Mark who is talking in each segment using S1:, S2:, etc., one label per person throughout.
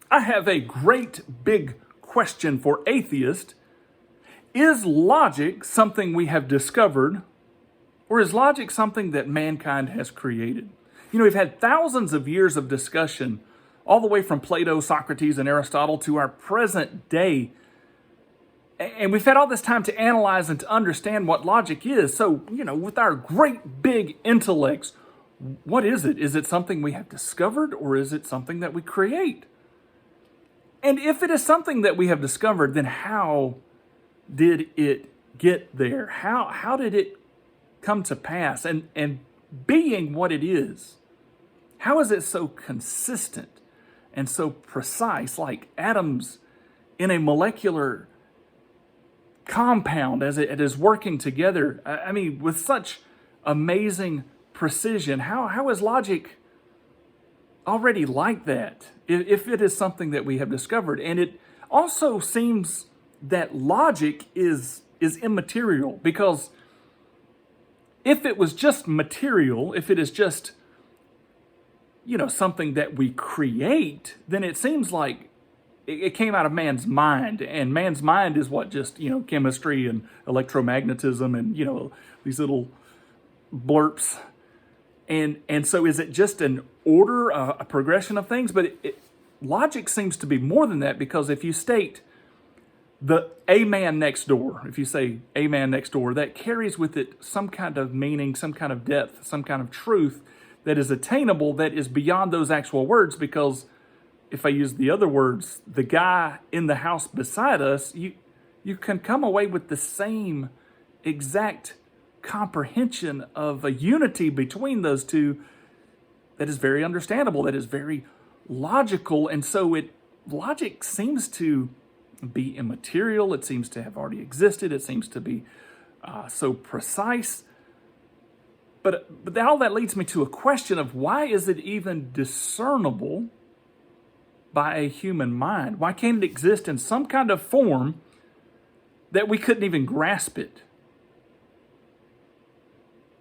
S1: I have a great big question for atheists. Is logic something we have discovered, or is logic something that mankind has created? You know, we've had thousands of years of discussion, all the way from Plato, Socrates, and Aristotle to our present day. And we've had all this time to analyze and to understand what logic is. So, with our great big intellects, what is it? Is it something we have discovered, or is it something that we create? And if it is something that we have discovered, then how did it get there? How did it come to pass? And being what it is, how is it so consistent and so precise, like atoms in a molecular compound as it is working together? I mean, with such amazing precision, how is logic already like that, if it is something that we have discovered? And it also seems that logic is immaterial, because if it was just material, if it is just, something that we create, then it seems like it came out of man's mind, and man's mind is what, just, chemistry and electromagnetism and, these little blurps. And so is it just an order, a progression of things? But logic seems to be more than that, because if you state a man next door, if you say a man next door, that carries with it some kind of meaning, some kind of depth, some kind of truth that is attainable, that is beyond those actual words. Because if I use the other words, the guy in the house beside us, you can come away with the same exact comprehension of a unity between those two that is very understandable, that is very logical. And so logic seems to be immaterial. It seems to have already existed. It seems to be so precise. But all that leads me to a question of, why is it even discernible by a human mind? Why can't it exist in some kind of form that we couldn't even grasp it?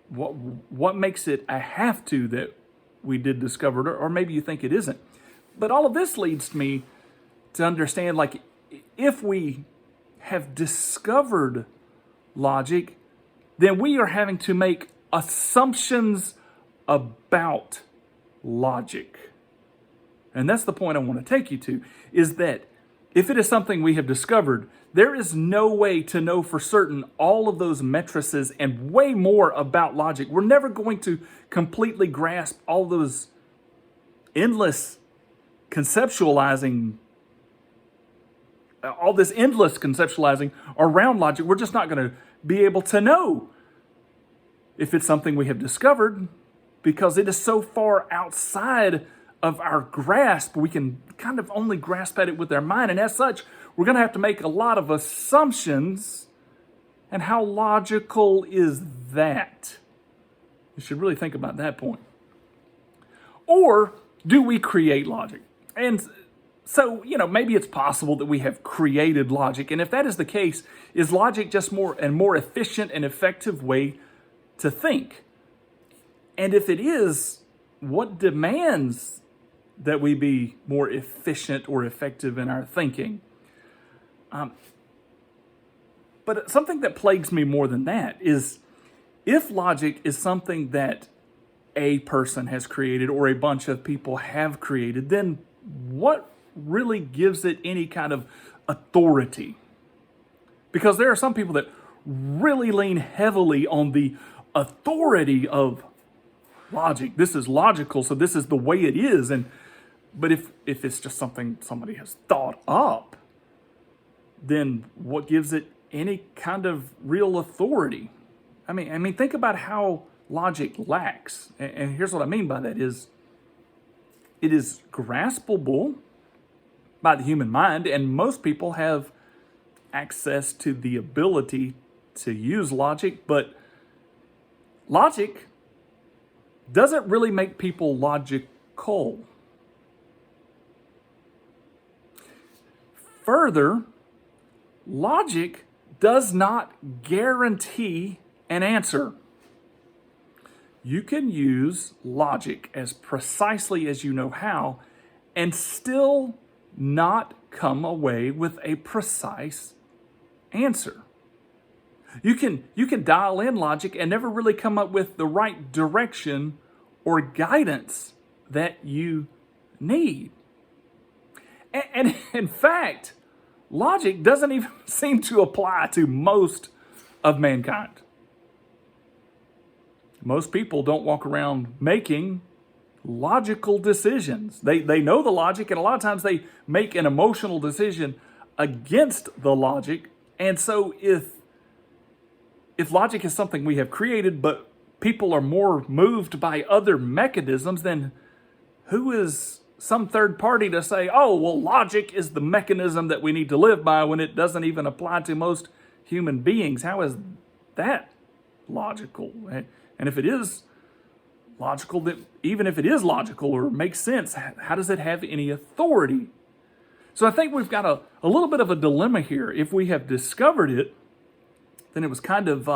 S1: What makes it a have to that we did discover it, or maybe you think it isn't? But all of this leads me to understand, like, if we have discovered logic, then we are having to make assumptions about logic. And that's the point I want to take you to, is that if it is something we have discovered, there is no way to know for certain all of those matrices and way more about logic. We're never going to completely grasp all those endless conceptualizing, all this endless conceptualizing around logic. We're just not going to be able to know if it's something we have discovered, because it is so far outside of our grasp. We can kind of only grasp at it with our mind, and as such, we're going to have to make a lot of assumptions. And how logical is that? You should really think about that point. Or do we create logic? And so, maybe it's possible that we have created logic. And if that is the case, is logic just more efficient and effective way to think? And if it is, what demands that we be more efficient or effective in our thinking? But something that plagues me more than that is, if logic is something that a person has created or a bunch of people have created, then what really gives it any kind of authority? Because there are some people that really lean heavily on the authority of logic. This is logical, so this is the way it is. But if it's just something somebody has thought up, then what gives it any kind of real authority? I mean, think about how logic lacks. And here's what I mean by that is, it is graspable by the human mind, and most people have access to the ability to use logic, but logic doesn't really make people logical. Further, logic does not guarantee an answer. You can use logic as precisely as you know how and still not come away with a precise answer. You can dial in logic and never really come up with the right direction or guidance that you need. And in fact, logic doesn't even seem to apply to most of mankind. Most people don't walk around making logical decisions. They know the logic, and a lot of times they make an emotional decision against the logic. And so if logic is something we have created, but people are more moved by other mechanisms, then who is some third party to say, oh, well, logic is the mechanism that we need to live by when it doesn't even apply to most human beings? How is that logical? And if it is logical, that even if it is logical or makes sense, how does it have any authority? So I think we've got a little bit of a dilemma here. If we have discovered it, then it was kind of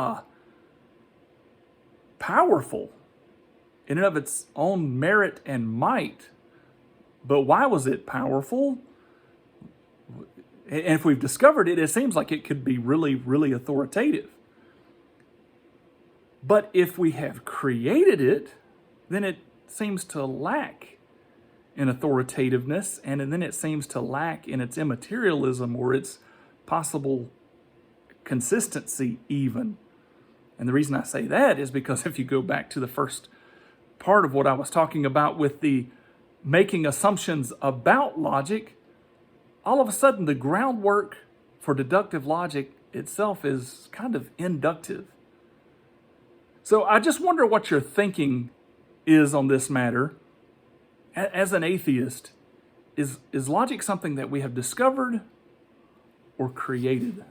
S1: powerful in and of its own merit and might. But why was it powerful? And if we've discovered it, it seems like it could be really, really authoritative. But if we have created it, then it seems to lack in authoritativeness, and then it seems to lack in its immaterialism or its possible consistency even. And the reason I say that is because if you go back to the first part of what I was talking about with the making assumptions about logic, all of a sudden the groundwork for deductive logic itself is kind of inductive. So I just wonder what your thinking is on this matter. As an atheist, is logic something that we have discovered or created?